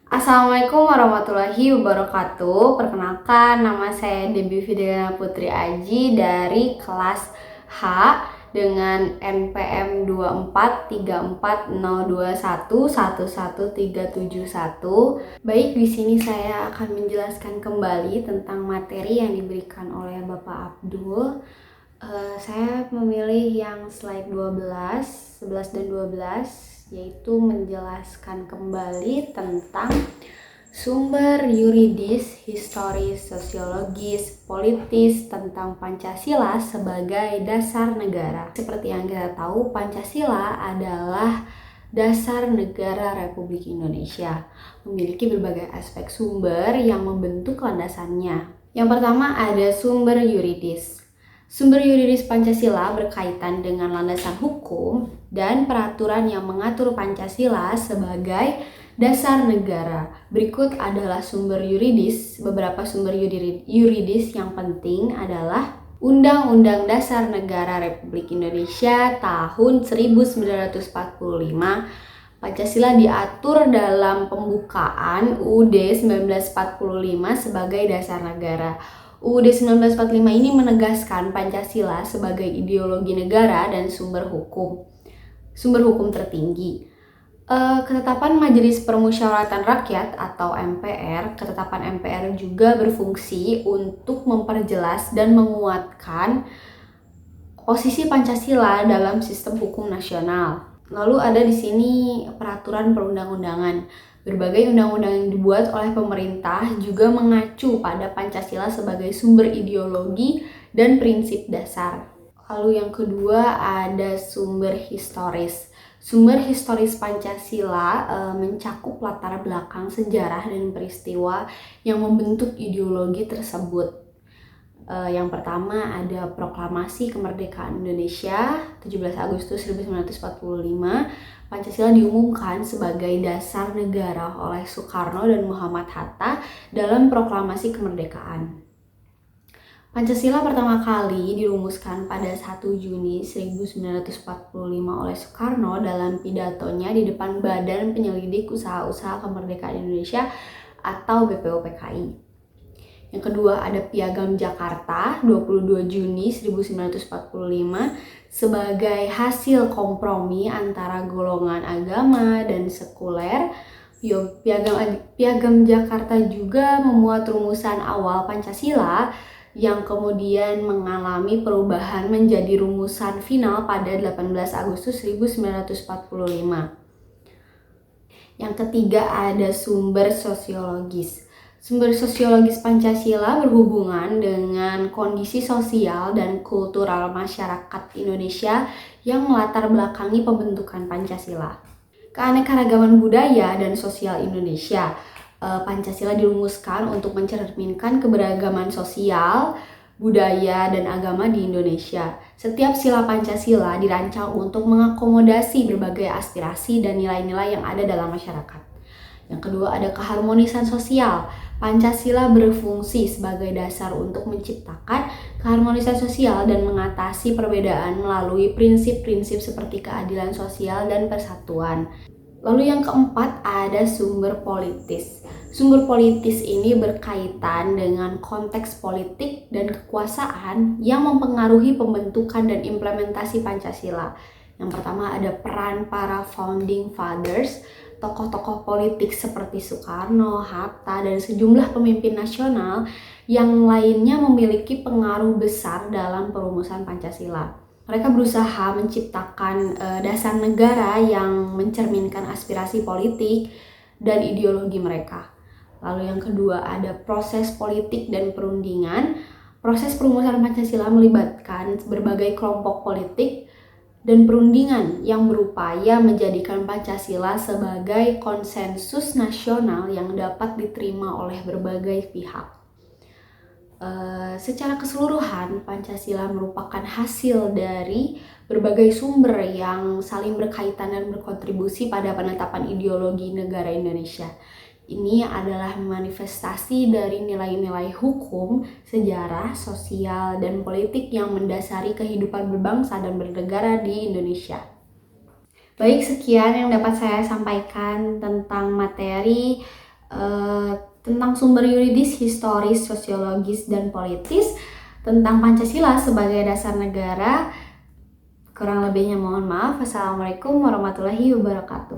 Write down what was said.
Assalamualaikum warahmatullahi wabarakatuh. Perkenalkan, nama saya Debbie Fidelina Putri Aji dari kelas H dengan NPM 2434021111371. Baik, di sini saya akan menjelaskan kembali tentang materi yang diberikan oleh Bapak Abdul. Saya memilih yang slide 12, 11 dan 12, yaitu menjelaskan kembali tentang sumber yuridis, historis, sosiologis, politis tentang Pancasila sebagai dasar negara. Seperti yang kita tahu, Pancasila adalah dasar negara Republik Indonesia, memiliki berbagai aspek sumber yang membentuk landasannya. Yang pertama ada sumber yuridis. Sumber yuridis Pancasila berkaitan dengan landasan hukum dan peraturan yang mengatur Pancasila sebagai dasar negara. Berikut adalah sumber yuridis. Beberapa sumber yuridis yang penting adalah Undang-Undang Dasar Negara Republik Indonesia tahun 1945. Pancasila diatur dalam pembukaan UUD 1945 sebagai dasar negara. UUD 1945 ini menegaskan Pancasila sebagai ideologi negara dan sumber hukum tertinggi. Ketetapan Majelis Permusyawaratan Rakyat atau MPR, ketetapan MPR juga berfungsi untuk memperjelas dan menguatkan posisi Pancasila dalam sistem hukum nasional. Lalu ada di sini peraturan perundang-undangan. Berbagai undang-undang yang dibuat oleh pemerintah juga mengacu pada Pancasila sebagai sumber ideologi dan prinsip dasar. Lalu yang kedua ada sumber historis. Sumber historis Pancasila mencakup latar belakang sejarah dan peristiwa yang membentuk ideologi tersebut. Yang pertama ada Proklamasi Kemerdekaan Indonesia 17 Agustus 1945. Pancasila diumumkan sebagai dasar negara oleh Soekarno dan Muhammad Hatta dalam Proklamasi Kemerdekaan. Pancasila pertama kali dirumuskan pada 1 Juni 1945 oleh Soekarno dalam pidatonya di depan Badan Penyelidik Usaha-Usaha Kemerdekaan Indonesia atau BPUPKI. Yang kedua ada Piagam Jakarta 22 Juni 1945 sebagai hasil kompromi antara golongan agama dan sekuler. Piagam Jakarta juga memuat rumusan awal Pancasila yang kemudian mengalami perubahan menjadi rumusan final pada 18 Agustus 1945. Yang ketiga ada sumber sosiologis. Sumber sosiologis Pancasila berhubungan dengan kondisi sosial dan kultural masyarakat Indonesia yang melatar belakangi pembentukan Pancasila. Keanekaragaman budaya dan sosial Indonesia. Pancasila dirumuskan untuk mencerminkan keberagaman sosial, budaya, dan agama di Indonesia. Setiap sila Pancasila dirancang untuk mengakomodasi berbagai aspirasi dan nilai-nilai yang ada dalam masyarakat. Yang kedua ada keharmonisan sosial. Pancasila berfungsi sebagai dasar untuk menciptakan keharmonisan sosial dan mengatasi perbedaan melalui prinsip-prinsip seperti keadilan sosial dan persatuan. Lalu yang keempat ada sumber politis. Sumber politis ini berkaitan dengan konteks politik dan kekuasaan yang mempengaruhi pembentukan dan implementasi Pancasila. Yang pertama ada peran para founding fathers, tokoh-tokoh politik seperti Soekarno, Hatta, dan sejumlah pemimpin nasional yang lainnya memiliki pengaruh besar dalam perumusan Pancasila. Mereka berusaha menciptakan dasar negara yang mencerminkan aspirasi politik dan ideologi mereka. Lalu yang kedua ada proses politik dan perundingan. Proses perumusan Pancasila melibatkan berbagai kelompok politik dan perundingan yang berupaya menjadikan Pancasila sebagai konsensus nasional yang dapat diterima oleh berbagai pihak. Secara keseluruhan, Pancasila merupakan hasil dari berbagai sumber yang saling berkaitan dan berkontribusi pada penetapan ideologi negara Indonesia. Ini adalah manifestasi dari nilai-nilai hukum, sejarah, sosial, dan politik yang mendasari kehidupan berbangsa dan bernegara di Indonesia. Baik, sekian yang dapat saya sampaikan tentang materi tentang sumber yuridis, historis, sosiologis, dan politis tentang Pancasila sebagai dasar negara. Kurang lebihnya mohon maaf. Assalamualaikum warahmatullahi wabarakatuh.